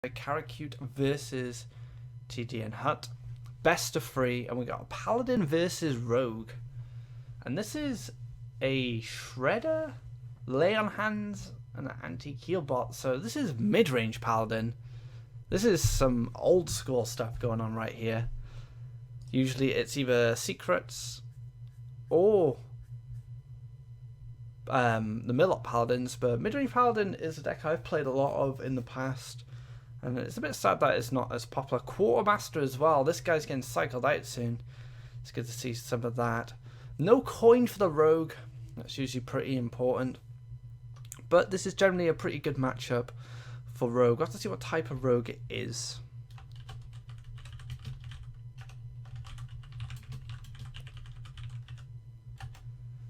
CaraCute versus TDNHut. Best of 3, and we got a Paladin versus Rogue. And this is a Shredder, Lay on Hands, and an anti-heal bot. So this is mid-range Paladin. This is some old school stuff going on right here. Usually it's either secrets or the Millop Paladins, but mid-range Paladin is a deck I've played a lot of in the past. And it's a bit sad that it's not as popular. Quartermaster as well. This guy's getting cycled out soon. It's good to see some of that. No coin for the Rogue. That's usually pretty important. But this is generally a pretty good matchup for Rogue. We'll have to see what type of Rogue it is.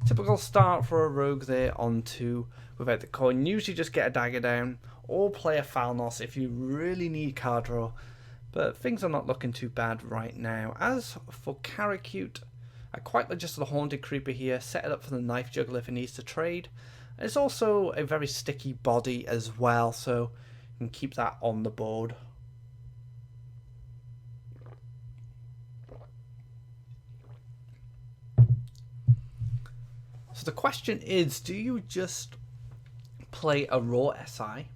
Typical start for a Rogue there on 2 without the coin. Usually just get a dagger down or play a Falnos if you really need card draw. But things are not looking too bad right now. As for CaraCute, I quite like just the Haunted Creeper here. Set it up for the Knife Juggler if it needs to trade. It's also a very sticky body as well, so you can keep that on the board. So the question is, do you just play a raw SI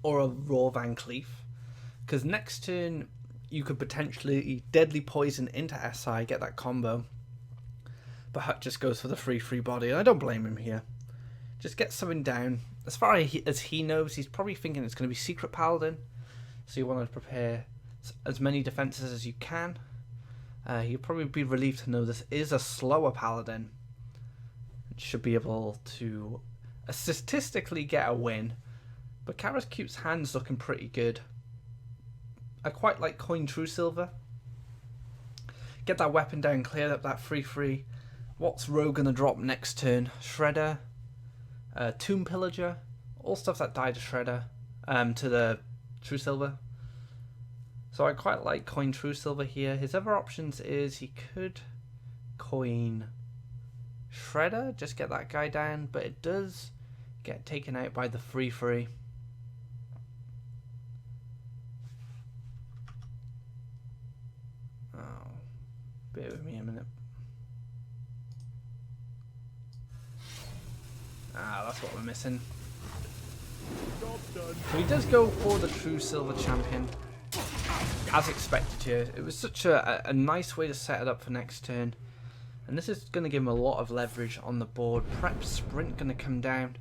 or a raw Van Cleef? Because next turn you could potentially Deadly Poison into SI, get that combo. But Hut just goes for the free body, and I don't blame him here. Just get something down. As far as he knows, he's probably thinking it's going to be Secret Paladin, so you want to prepare as many defenses as you can. He'll probably be relieved to know this is a slower Paladin. Should be able to statistically get a win, but CaraCute's hand's looking pretty good. I quite like Coin True Silver. Get that weapon down, clear up that free. What's Rogue gonna drop next turn? Shredder, Tomb Pillager, all stuff that died to Shredder, to the True Silver. So I quite like Coin True Silver here. His other options is he could coin Shredder, just get that guy down, but it does get taken out by the free. Oh, bear with me a minute. That's what we're missing. So he does go for the True Silver Champion, as expected here. It was such a nice way to set it up for next turn. And this is going to give him a lot of leverage on the board. Prep Sprint going to come down.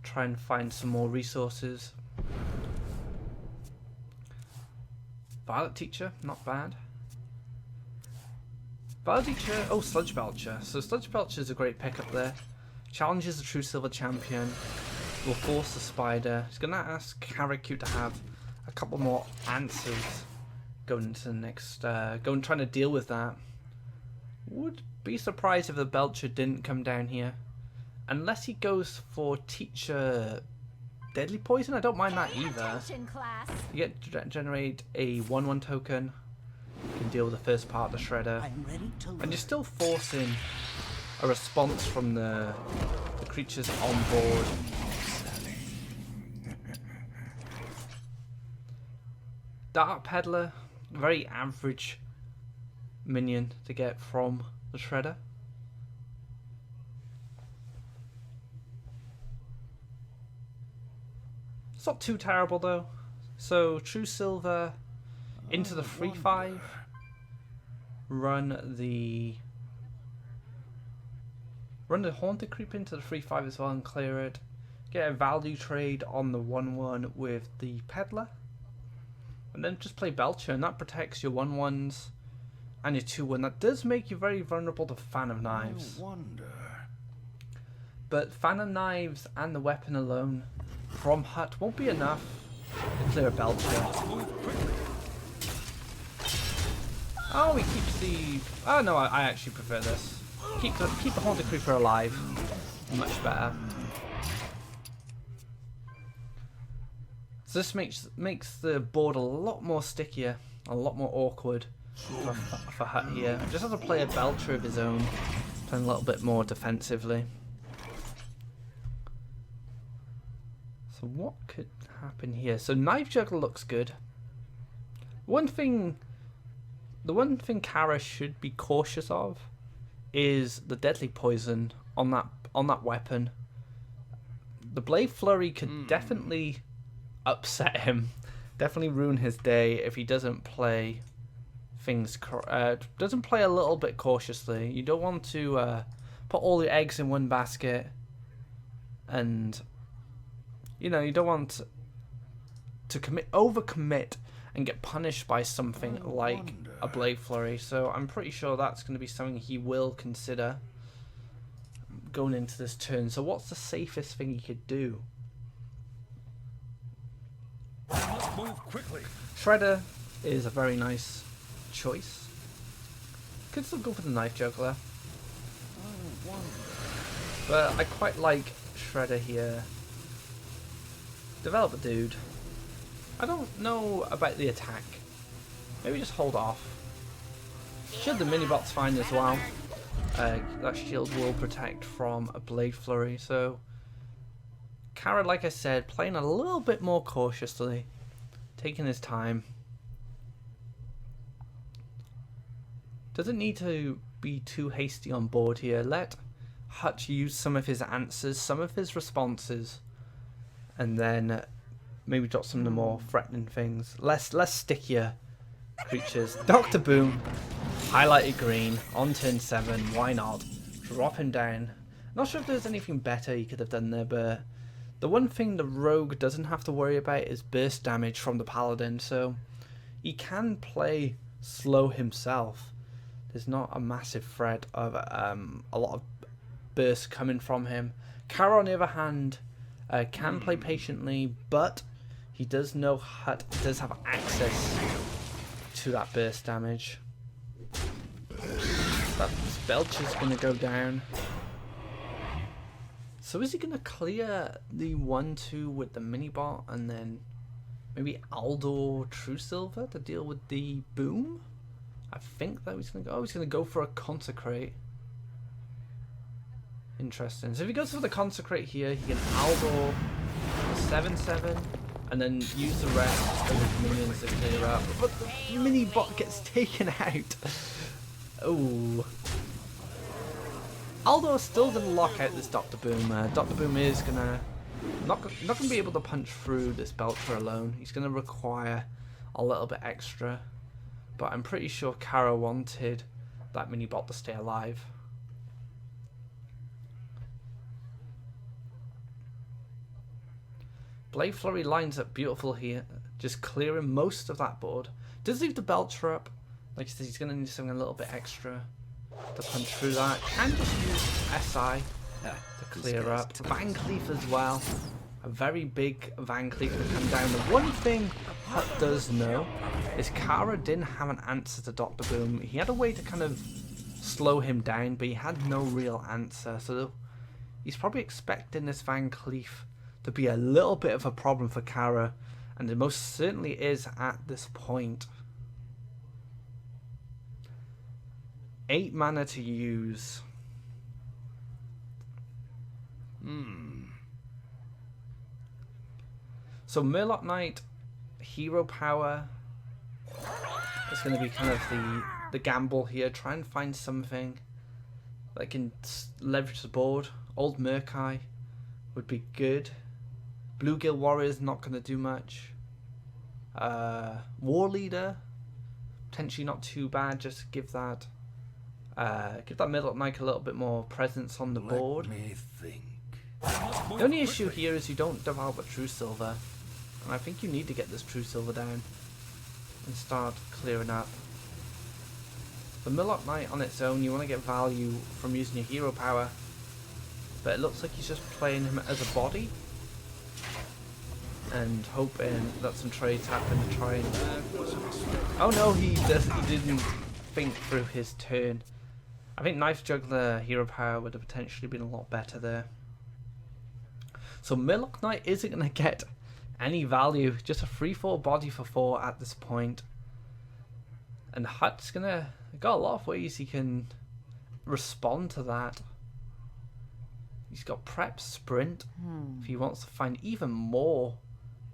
Try and find some more resources. Violet Teacher, not bad. Violet Teacher, oh, Sludge Belcher. So Sludge Belcher is a great pickup there. Challenges the True Silver Champion. Will force the Spider. He's going to ask CaraCute to have a couple more answers going into the next... trying to deal with that. Would be surprised if the Belcher didn't come down here. Unless he goes for Teacher Deadly Poison. I don't mind that either. You get to generate a 1/1 token. You can deal with the first part of the Shredder. And you're still forcing a response from the creatures on board. Dark Peddler, very average minion to get from the Shredder. It's not too terrible though. So True Silver into the 3/5. Run the Haunted Creep into the 3/5 as well and clear it. Get a value trade on the 1/1 with the Peddler. And then just play Belcher, and that protects your 1/1s and your 2/1. That does make you very vulnerable to Fan of Knives. But Fan of Knives and the weapon alone from Hut won't be enough to clear a Belcher. Oh, he keeps the... Oh no, I actually prefer this. Keep the Haunted Creeper alive. Much better. So this makes the board a lot more stickier, a lot more awkward for Hut here. Just has to play a Belcher of his own, playing a little bit more defensively. So what could happen here? So Knife Juggler looks good. The one thing Cara should be cautious of is the deadly poison on that weapon. The Blade Flurry could definitely upset him, definitely ruin his day if he doesn't play doesn't play a little bit cautiously. You don't want to put all your eggs in one basket, and you don't want to overcommit and get punished by something like a Blade Flurry. So I'm pretty sure that's going to be something he will consider going into this turn. So what's the safest thing he could do? Must move quickly. Shredder is a very nice choice. Could still go for the Knife Juggler, but I quite like Shredder here. Develop a dude. I don't know about the attack. Maybe just hold off. Shield the mini-bot's fine as well. That shield will protect from a Blade Flurry. So Cara, like I said, playing a little bit more cautiously, taking his time. Doesn't need to be too hasty on board here. Let Hut use some of his answers, some of his responses, and then maybe drop some of the more threatening things. Less stickier creatures. Dr. Boom, highlighted green, on turn 7, why not? Drop him down. Not sure if there's anything better he could have done there, but the one thing the rogue doesn't have to worry about is burst damage from the paladin, so he can play slow himself. There's not a massive threat of a lot of bursts coming from him. Cara, on the other hand, can play patiently, but he does know Hut does have access to that burst damage. That Belch is going to go down. So is he going to clear the 1-2 with the mini-bot and then maybe Aldo True Silver to deal with the boom? I think that he's going to go. Oh, he's going to go for a Consecrate. Interesting. So if he goes for the Consecrate here, he can Aldo 7/7 and then use the rest of his minions to clear up. But the mini-bot gets taken out. Oh. Aldo is still going to lock out this Dr. Boom. Dr. Boom is going to not going to be able to punch through this Belcher alone. He's going to require a little bit extra. But I'm pretty sure Cara wanted that mini-bot to stay alive. Blade Flurry lines up beautiful here, just clearing most of that board. Does leave the Belcher up. Like I said, he's going to need something a little bit extra to punch through that. Can just use SI to clear up. Van Cleef as well. A very big Van Cleef to come down. The one thing Hut does know is Cara didn't have an answer to Dr. Boom. He had a way to kind of slow him down, but he had no real answer. So he's probably expecting this Van Cleef to be a little bit of a problem for Cara, and it most certainly is at this point. 8 mana to use. So Murloc Knight, hero power. It's going to be kind of the gamble here. Try and find something that can leverage the board. Old Murkai would be good. Bluegill Warrior's not going to do much. War Leader, potentially not too bad. Just give that Murloc Knight a little bit more presence on the board. Let me think. The only issue here is you don't develop a True Silver. And I think you need to get this True Silver down and start clearing up. The Murloc Knight on its own, you want to get value from using your hero power. But it looks like he's just playing him as a body. And hoping that some trades happen to try and... Oh no, he didn't think through his turn. I think Knife Juggler hero power would have potentially been a lot better there. So Murloc Knight isn't going to get any value. Just a 3/4 body for 4 at this point. And Hut's going to... got a lot of ways he can respond to that. He's got Prep Sprint. If he wants to find even more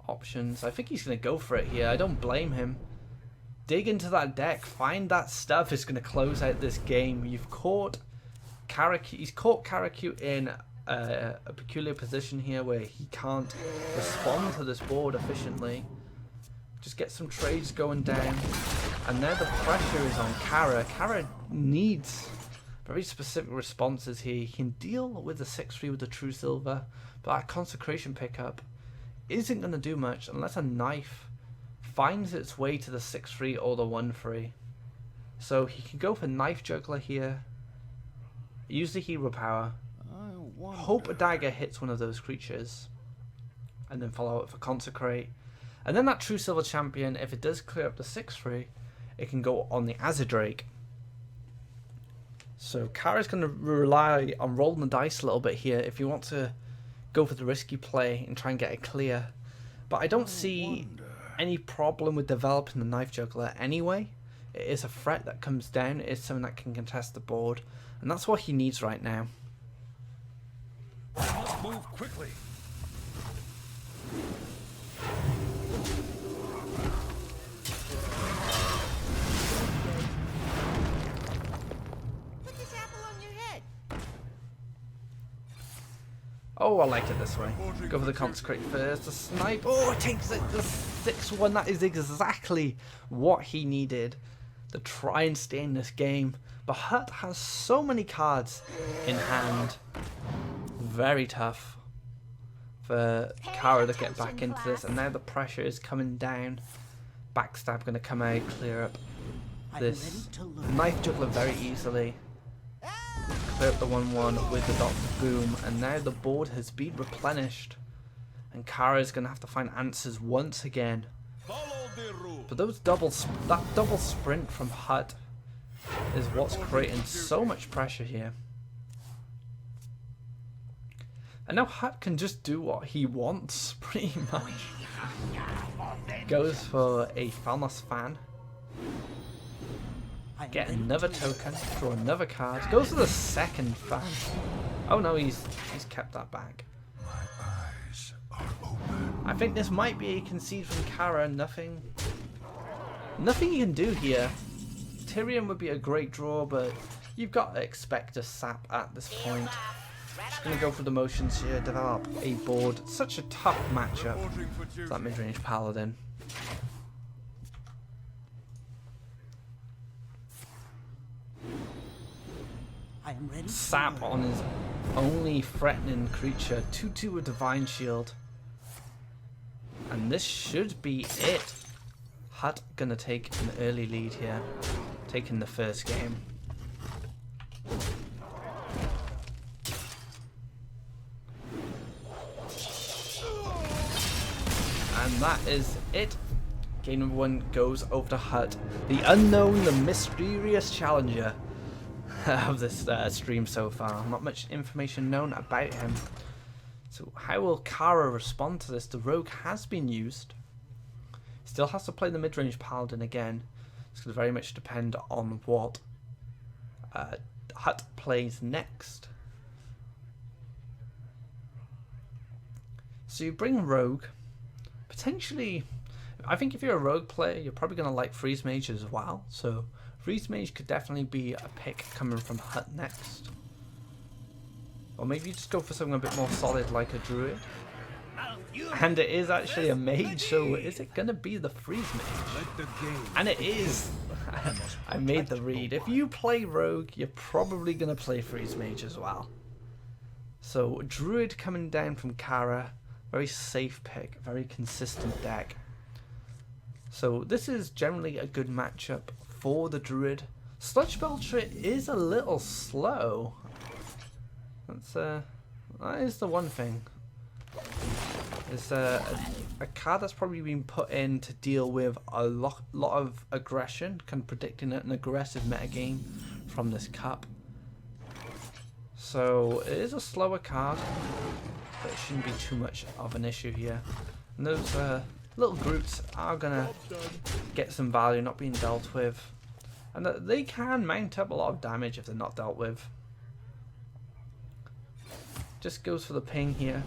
options. I think he's going to go for it here. I don't blame him. Dig into that deck. Find that stuff is going to close out this game. You've caught CaraCute. He's caught CaraCute in a peculiar position here where he can't respond to this board efficiently. Just get some trades going down. And now the pressure is on Cara. Cara needs very specific responses here. He can deal with the 6-3 with the True Silver, but that Consecration pickup isn't going to do much unless a knife finds its way to the 6-3 or the 1-3. So he can go for Knife Juggler here, use the hero power, hope a dagger hits one of those creatures, and then follow it for Consecrate. And then that True Silver Champion, if it does clear up the 6-3, it can go on the Azadrake. So Kara's going to rely on rolling the dice a little bit here if you want to go for the risky play and try and get it clear. But I don't see any problem with developing the Knife Juggler anyway. It is a threat that comes down. It is something that can contest the board. And that's what he needs right now. Must move quickly. Put this apple on your head. Oh, I like it this way. Go for the Consecrate first. The snipe. Oh, it takes it. The 6-1. That is exactly what he needed to try and stay in this game. But Hut has so many cards in hand. Very tough for Kara to get back into this. And now the pressure is coming down. Backstab going to come out, clear up this Knife Juggler very easily. Clear up the 1-1 with the Doctor Boom, and now the board has been replenished, and Kara is going to have to find answers once again. But that double sprint from Hut is what's creating so much pressure here. And now Hut can just do what he wants, pretty much. Goes for a Falmos Fan. Get another token, draw another card. Goes for the second fan. Oh no, he's kept that back. I think this might be a concede from Kara. Nothing you can do here. Tyrion would be a great draw, but you've got to expect a sap at this point. Just gonna go for the motions here, develop a board. Such a tough matchup. That mid-range paladin. Sap on his only threatening creature, 2/2 with Divine Shield. And this should be it. Hut gonna take an early lead here, taking the first game. And that is it. Game number 1 goes over to Hut, the unknown, the mysterious challenger of this stream so far. Not much information known about him. So how will Kara respond to this? The rogue has been used. Still has to play the mid-range paladin again. It's going to very much depend on what Hut plays next. So you bring rogue. Potentially, I think if you're a rogue player, you're probably going to like Freeze Mage as well. So Freeze Mage could definitely be a pick coming from Hut next. Or maybe you just go for something a bit more solid like a Druid. And it is actually a Mage, so is it going to be the Freeze Mage? And it is! I made the read. If you play Rogue, you're probably going to play Freeze Mage as well. So Druid coming down from Kara. Very safe pick, very consistent deck. So this is generally a good matchup for the Druid. Sludge Belcher is a little slow. That is the one thing. It's a card that's probably been put in to deal with a lot of aggression, kind of predicting an aggressive metagame from this cup. So it is a slower card, but it shouldn't be too much of an issue here. And those little groups are gonna get some value not being dealt with, and they can mount up a lot of damage if they're not dealt with. Just goes for the ping here.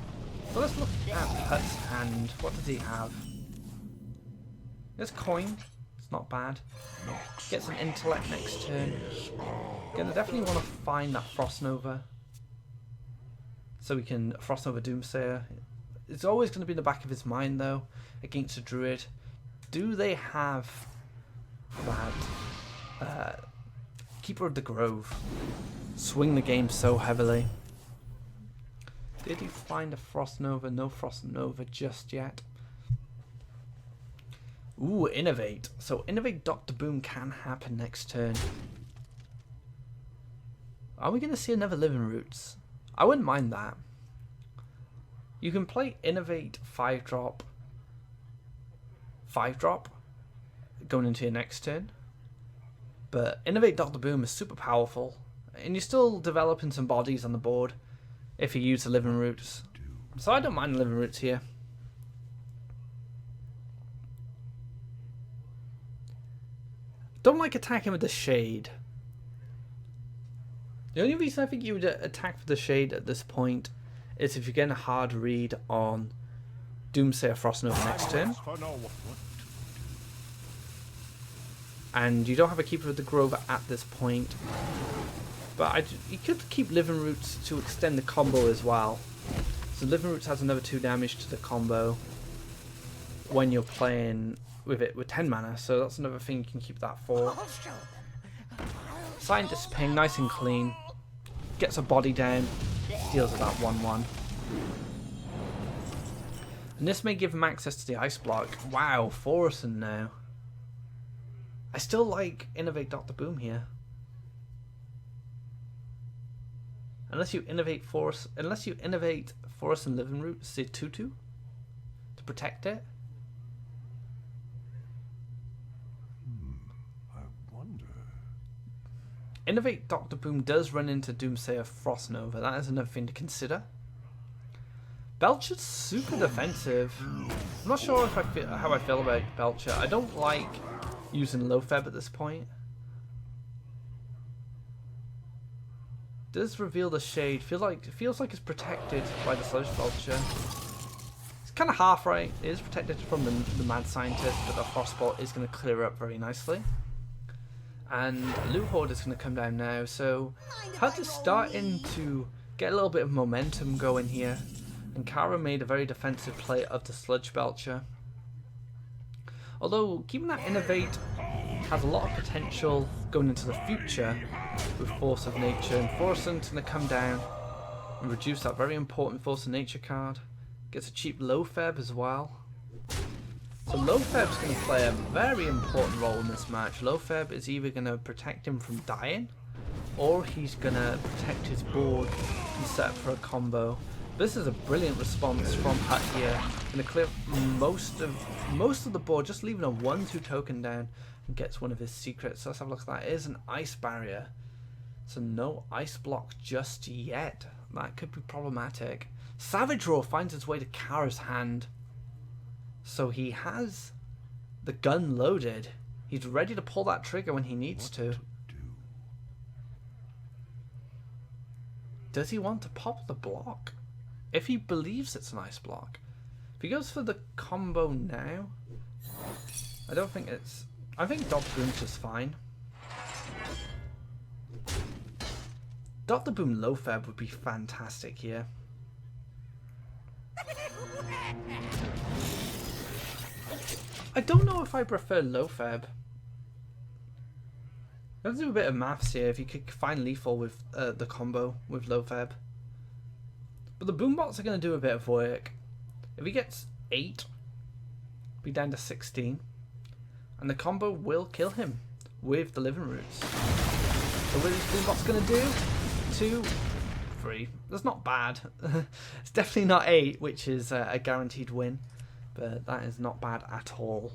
So let's look at Hut's hand. What does he have? There's coin. It's not bad. Gets an intellect next turn. Gonna definitely want to find that Frost Nova, so we can Frost Nova Doomsayer. It's always going to be in the back of his mind though, against a druid. Do they have that Keeper of the Grove swing the game so heavily? Did he find a Frost Nova? No Frost Nova just yet. Ooh, Innovate. So Innovate Dr. Boom can happen next turn. Are we going to see another Living Roots? I wouldn't mind that. You can play Innovate 5-drop, 5-drop going into your next turn. But Innovate Dr. Boom is super powerful. And you're still developing some bodies on the board if you use the Living Roots. So I don't mind the Living Roots here. Don't like attacking with the Shade. The only reason I think you would attack with the Shade at this point is if you're getting a hard read on Doomsayer Frost Nova next turn. And you don't have a Keeper of the Grove at this point. But you could keep Living Roots to extend the combo as well. So Living Roots has another 2 damage to the combo when you're playing with it with 10 mana, so that's another thing you can keep that for. Scientist Ping, nice and clean. Gets a body down, deals with that 1-1. And this may give him access to the Ice Block. Wow, Forresten now. I still like Innovate Dr. Boom here. Unless you innovate Forest and Living Roots, say 2-2 to protect it. Innovate Dr. Boom does run into Doomsayer Frost Nova. That is another thing to consider. Belcher's super defensive. I'm not sure if how I feel about Belcher. I don't like using Lofeb at this point. Does reveal the Shade. Feels like it's protected by the Sludge Belcher. It's kind of half right. It is protected from the Mad Scientist, but the Frostbolt is going to clear up very nicely. And Loot Horde is going to come down now, so Hut is starting to get a little bit of momentum going here. And Cara made a very defensive play of the Sludge Belcher. Although keeping that Innovate has a lot of potential going into the future with Force of Nature, and Forresten's going to come down and reduce that very important Force of Nature card. Gets a cheap Lofeb as well. So Lofeb's going to play a very important role in this match. Lofeb is either going to protect him from dying, or he's going to protect his board and set up for a combo. This is a brilliant response from Hut here. Going to clear most of the board, just leaving a 1-2 token down, and gets one of his secrets. So let's have a look at that. It is an Ice Barrier. So no Ice Block just yet. That could be problematic. Savage Roar finds its way to Cara's hand. So he has the gun loaded. He's ready to pull that trigger when he needs to. Does he want to pop the block? If he believes it's an Ice Block. If he goes for the combo now, I don't think it's... I think Dr. Boom's just fine. Dr. Boom Lofeb would be fantastic here. I don't know if I prefer Lofeb. Let's do a bit of maths here. If you could find lethal with the combo with Lofeb. But the Boombots are going to do a bit of work. If he gets 8, be down to 16. And the combo will kill him with the Living Roots. So what are these Boombots going to do? 2, 3. That's not bad. It's definitely not 8, which is a guaranteed win. But that is not bad at all.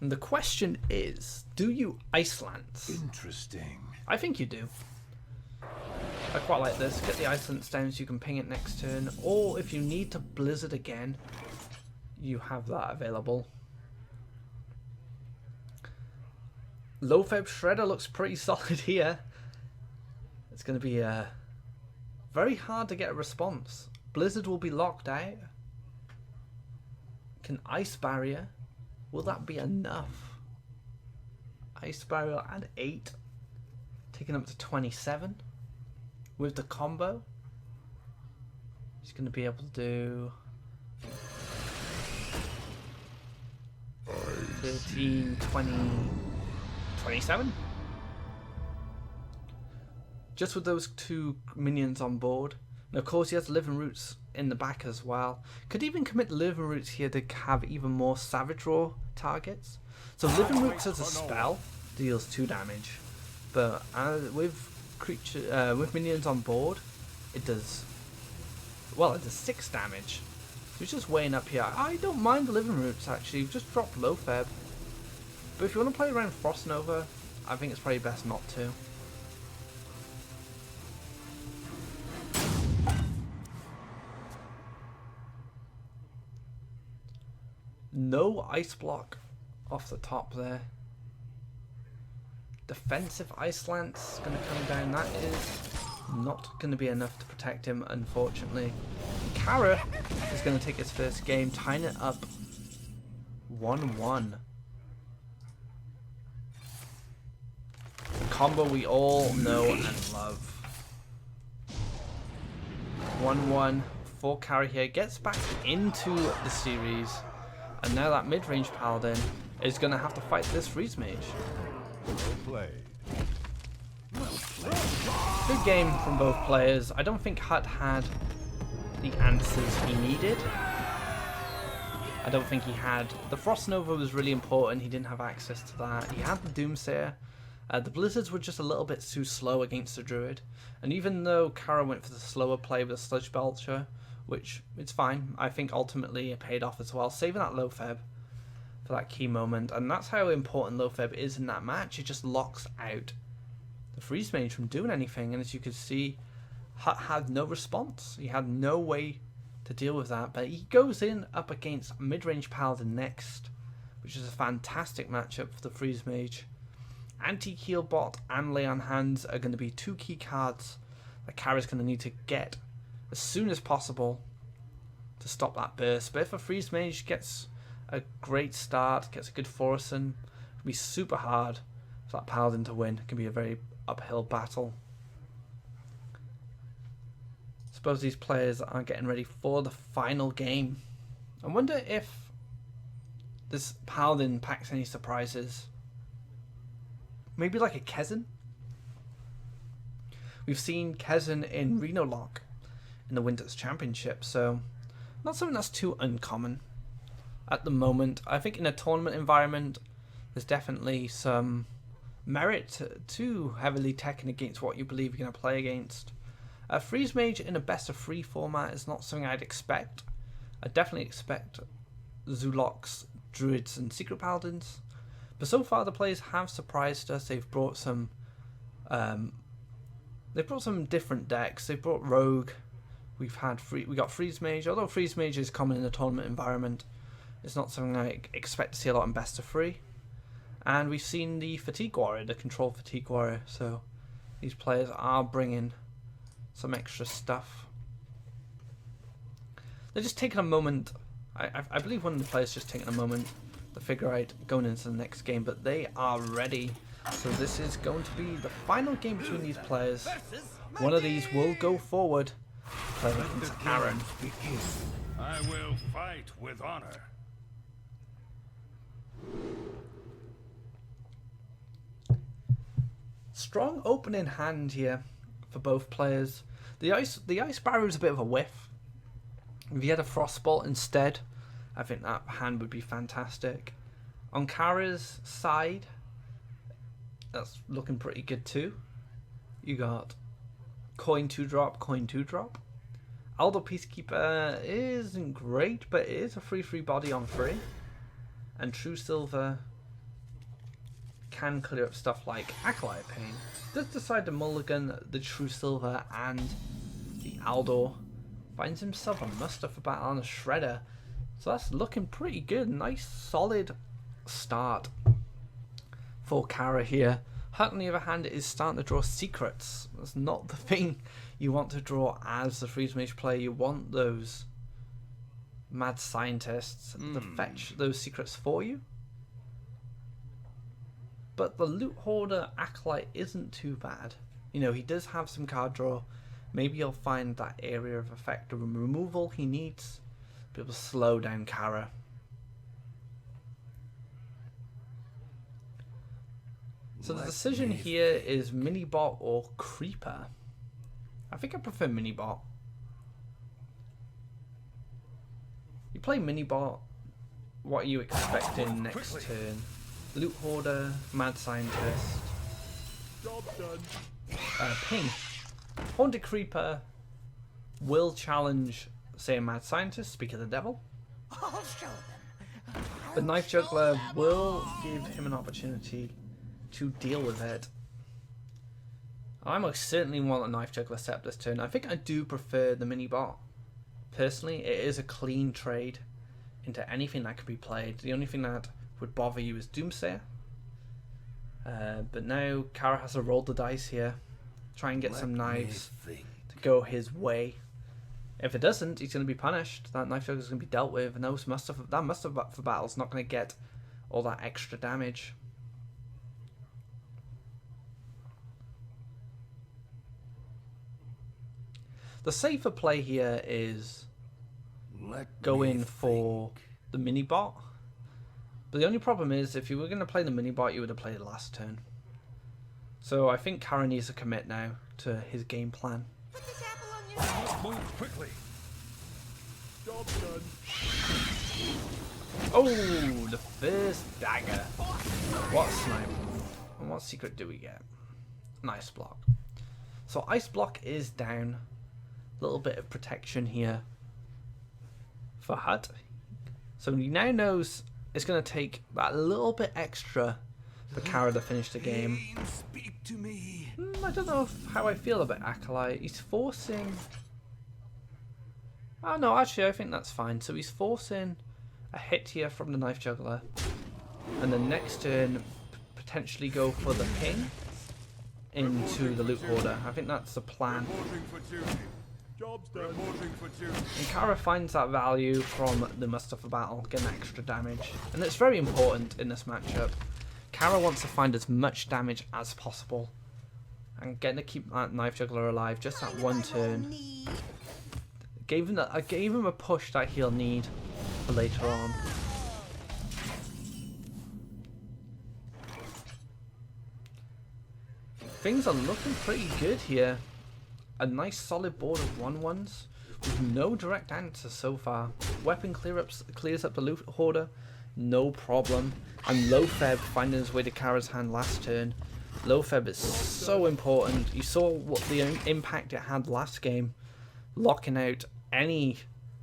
And the question is, do you Ice Lance? Interesting. I think you do. I quite like this. Get the Ice Lance down so you can ping it next turn. Or if you need to Blizzard again, you have that available. Low Feb Shredder looks pretty solid here. It's going to be very hard to get a response. Blizzard will be locked out. Can Ice Barrier? Will that be enough? Ice Barrier and 8. Taking up to 27. With the combo. He's going to be able to do 13, 20, 27. Just with those 2 minions on board. And of course he has Living Roots in the back as well. Could even commit Living Roots here to have even more Savage Roar targets. So Living Roots as a spell deals 2 damage. But with minions on board, it does, well, it does 6 damage. So it's just weighing up here. I don't mind the Living Roots actually, just drop Low Feb. But if you want to play around Frost Nova, I think it's probably best not to. No Ice Block off the top there. Defensive Ice Lance going to come down. That is not going to be enough to protect him, unfortunately. Cara is going to take his first game, tying it up 1-1. The combo we all know and love. 1-1 for Cara here. Gets back into the series. And now that mid-range Paladin is going to have to fight this Freeze Mage. Good game from both players. I don't think Hut had the answers he needed. I don't think he had... The Frost Nova was really important. He didn't have access to that. He had the Doomsayer. The Blizzards were just a little bit too slow against the Druid. And even though Cara went for the slower play with the Sludge Belcher, which it's fine, I think ultimately it paid off as well, saving that Low Feb for that key moment. And that's how important Low Feb is in that match. It just locks out the Freeze Mage from doing anything. And as you can see, Hut had no response. He had no way to deal with that. But he goes in up against mid-range Paladin next, which is a fantastic matchup for the Freeze Mage. Anti-Heal Bot and Lay on Hands are going to be 2 key cards that Cara's going to need to get as soon as possible to stop that burst. But if a Freeze Mage gets a great start, gets a good forcing, it'll be super hard for that Paladin to win. It can be a very uphill battle. I suppose these players are getting ready for the final game. I wonder if this Paladin packs any surprises. Maybe like a Kezin. We've seen Kezin in Reno Lock in the Winter's Championship, so not something that's too uncommon at the moment. I think in a tournament environment, there's definitely some merit to heavily teching against what you believe you're going to play against. Freeze Mage in a best of 3 format is not something I'd expect. I definitely expect Zulocks, Druids, and Secret Paladins. But so far, the players have surprised us. They've brought some different decks. They've brought Rogue. We got Freeze Mage. Although Freeze Mage is common in the tournament environment, it's not something I expect to see a lot in best of 3. And we've seen the Fatigue Warrior, the Control Fatigue Warrior. So these players are bringing some extra stuff. They're just taking a moment. I believe one of the players just taking a moment to figure out going into the next game, but they are ready. So this is going to be the final game between these players. One of these will go forward. Player against Aaron. I will fight with honor. Strong opening hand here for both players. The ice barrier is a bit of a whiff. If you had a Frostbolt instead, I think that hand would be fantastic. On Cara's side, that's looking pretty good too. You got coin 2-drop, coin 2-drop. Aldo Peacekeeper isn't great, but it is a 3/3 body on 3. And True Silver can clear up stuff like Acolyte Pain. Does decide to mulligan the True Silver and the Aldo. Finds himself a muster for battle on a Shredder. So that's looking pretty good. Nice solid start for Cara here. Hut, on the other hand, is starting to draw secrets. That's not the thing you want to draw as the Freeze Mage player. You want those mad scientists to fetch those secrets for you. But the Loot Hoarder Acolyte isn't too bad. You know, he does have some card draw. Maybe he'll find that area of effect or removal he needs to be able to slow down Cara. So the decision here is Minibot or Creeper. I think I prefer Minibot. You play Minibot, what are you expecting next turn? Loot Hoarder, Mad Scientist, Job done. Ping. Haunted Creeper will challenge, say, a Mad Scientist, Speak of the Devil. I'll show them. The Knife Juggler will give him an opportunity to deal with it. I most certainly want a Knife Juggler set this turn. I think I do prefer the Minibot. Personally, it is a clean trade into anything that could be played. The only thing that would bother you is Doomsayer. But now Cara has to roll the dice here. Try and get some knives to go his way. If it doesn't, he's going to be punished. That Knife Juggler is going to be dealt with. And that Muster for battle is not going to get all that extra damage. The safer play here is go in for the Minibot. But the only problem is, if you were going to play the Minibot, you would have played it last turn. So I think Cara needs to commit now to his game plan. Put this apple on your Move quickly. Job done. Oh, the first dagger. What a snipe. And what secret do we get? An ice block. So ice block is down. A little bit of protection here for Hut. So he now knows it's going to take that little bit extra for Cara to finish the game. Speak to me. I don't know how I feel about Acolyte. He's forcing... Oh no, actually I think that's fine. So he's forcing a hit here from the Knife Juggler. And the next turn potentially go for the ping into the Loot Hoarder. I think that's the plan. Reporting for duty. Job's done. Reporting for duty. And Cara finds that value from the Muster for battle, getting extra damage. And it's very important in this matchup. Cara wants to find as much damage as possible. And getting to keep that Knife Juggler alive just that one turn. I gave him a push that he'll need for later on. Things are looking pretty good here. A nice solid board of 1/1s with no direct answer so far. Weapon clears up the Loot Hoarder, no problem. And Lofeb finding his way to Cara's hand last turn. Lofeb is so important. You saw what the impact it had last game, locking out any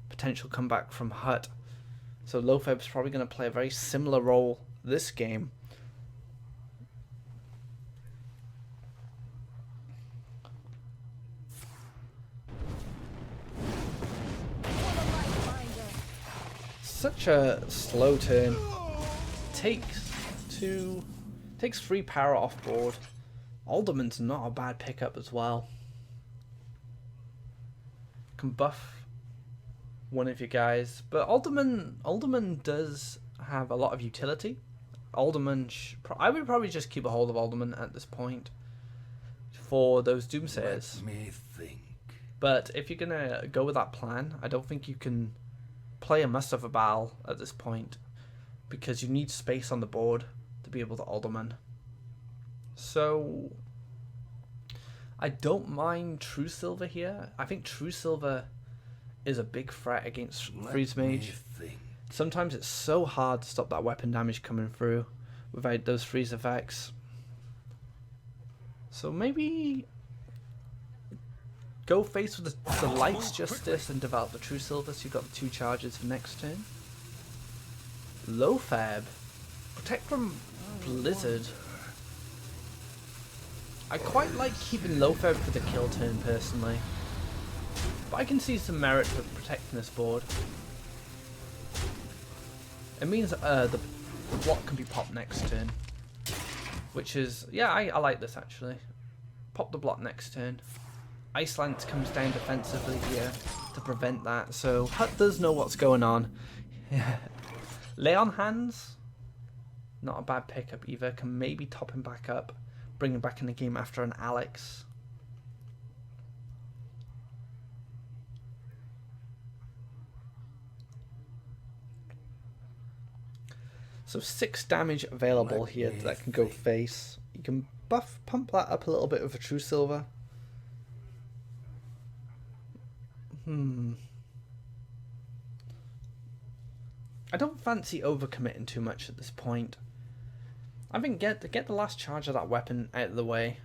potential comeback from Hut. So Lofeb's probably going to play a very similar role this game. Such a slow turn. Takes 3 power off board. Alderman's not a bad pickup as well. Can buff one of you guys, but Alderman does have a lot of utility. Alderman, I would probably just keep a hold of Alderman at this point for those Doomsayers. Let me think. But if you're gonna go with that plan, I don't think you can play a Muster for battle at this point, because you need space on the board to be able to Alderman. So I don't mind True Silver here. I think True Silver is a big threat against Freeze Mage. Sometimes it's so hard to stop that weapon damage coming through without those freeze effects. So maybe go face with the Light's Justice and develop the True Silver, so you've got the 2 charges for next turn. Lofeb. Protect from Blizzard. I quite like keeping Lofeb for the kill turn personally, but I can see some merit with protecting this board. It means the block can be popped next turn. which is, yeah, I like this actually. Pop the block next turn. Ice Lance comes down defensively here to prevent that, so Hut does know what's going on. Lay on Hands, not a bad pickup either, can maybe top him back up, bring him back in the game after an Alex. So 6 damage available here that can go face. You can pump that up a little bit with a True Silver. I don't fancy overcommitting too much at this point. I think get the last charge of that weapon out of the way.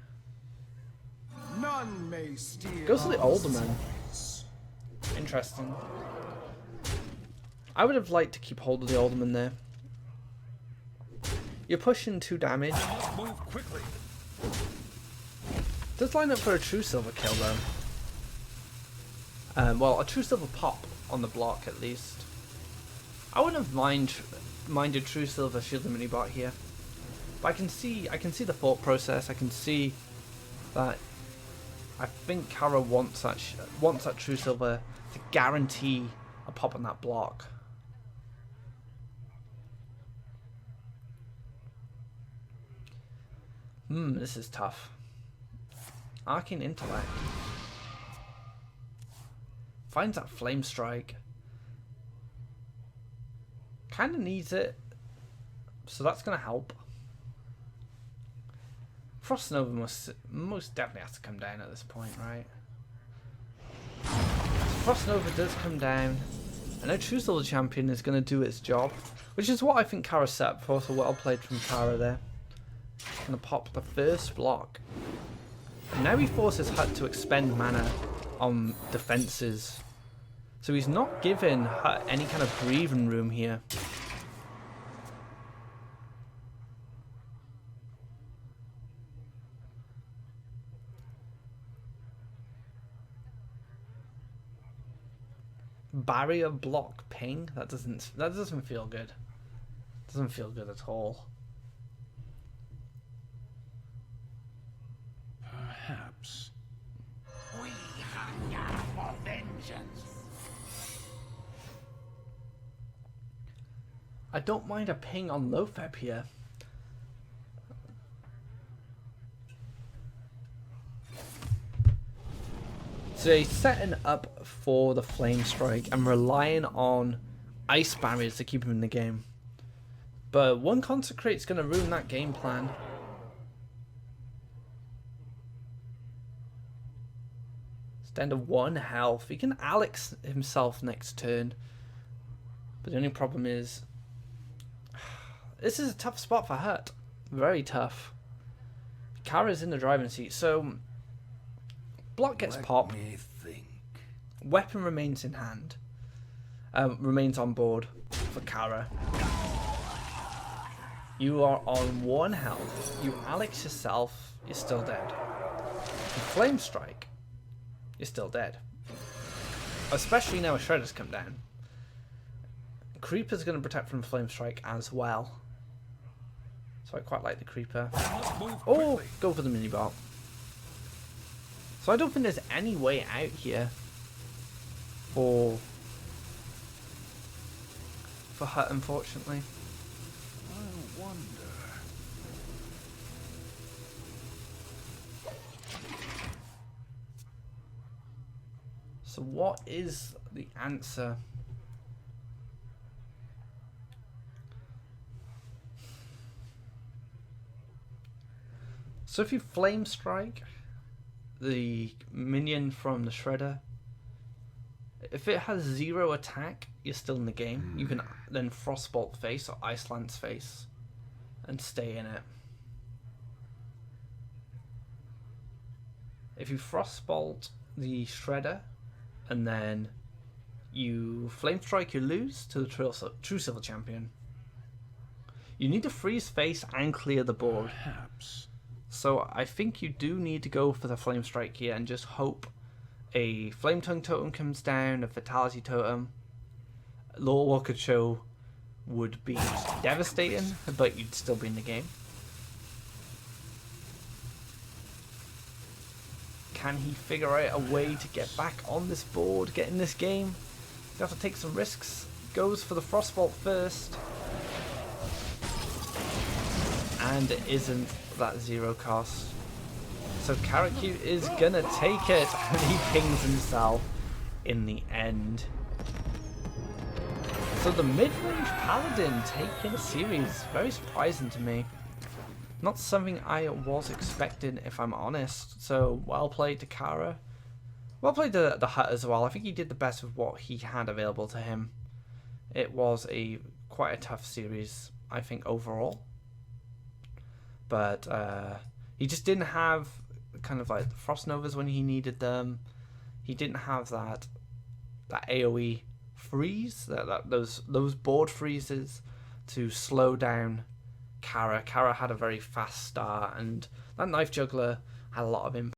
None may steal. Goes to the Alderman. Interesting. I would have liked to keep hold of the Alderman there. You're pushing 2 damage. Move quickly. Does line up for a True Silver kill though. Well, a True Silver pop on the block at least. I wouldn't have minded True Silver shield the mini bot here, but I can see the thought process. I can see that. I think Cara wants that True Silver to guarantee a pop on that block. This is tough. Arcane Intellect. Finds that Flame Strike. Kinda needs it. So that's gonna help. Frost Nova most definitely has to come down at this point, right? Frost Nova does come down. I know True Silver Champion is gonna do its job, which is what I think Cara set up for, so well played from Cara there. Gonna pop the first block. And now he forces Hut to expend mana on defenses. So he's not giving Hut any kind of breathing room here. Barrier block ping? That doesn't feel good. Doesn't feel good at all. Perhaps. We hunger for vengeance. I don't mind a ping on Lofeb here. So he's setting up for the Flame Strike and relying on ice barriers to keep him in the game. But one Consecrate's going to ruin that game plan. Stand to 1 health. He can Alex himself next turn. But the only problem is, this is a tough spot for Hut. Very tough. Cara's in the driving seat, so block gets popped. Weapon remains in hand. Remains on board for Cara. You are on 1 health. You Alex yourself, you're still dead. You Flame Strike, you're still dead. Especially now a Shredder's come down. Creeper's going to protect from Flame Strike as well. So I quite like the Creeper. Oh, go for the mini bot. So I don't think there's any way out here for Hut, unfortunately. I wonder. So what is the answer? So if you Flame Strike the minion from the Shredder, if it has 0 attack, you're still in the game. You can then Frostbolt face or Ice Lance face and stay in it. If you Frostbolt the Shredder and then you Flame Strike, you lose to the True Silver Champion. You need to freeze face and clear the board. Perhaps. So I think you do need to go for the Flame Strike here and just hope a Flame Tongue Totem comes down, a Fatality Totem. Lore Walker Show would be devastating, but you'd still be in the game. Can he figure out a way to get back on this board, get in this game? He's got to take some risks. Goes for the Frostbolt first. And it isn't that 0 cost. So CaraCute is gonna take it, and he pings himself in the end. So the mid-range Paladin taking a series, very surprising to me. Not something I was expecting, if I'm honest. So well played to Cara. Well played to the Hut as well. I think he did the best with what he had available to him. It was quite a tough series, I think, overall. But he just didn't have kind of like the Frost Novas when he needed them. He didn't have that AoE freeze, those board freezes to slow down Cara. Cara had a very fast start, and that Knife Juggler had a lot of impact.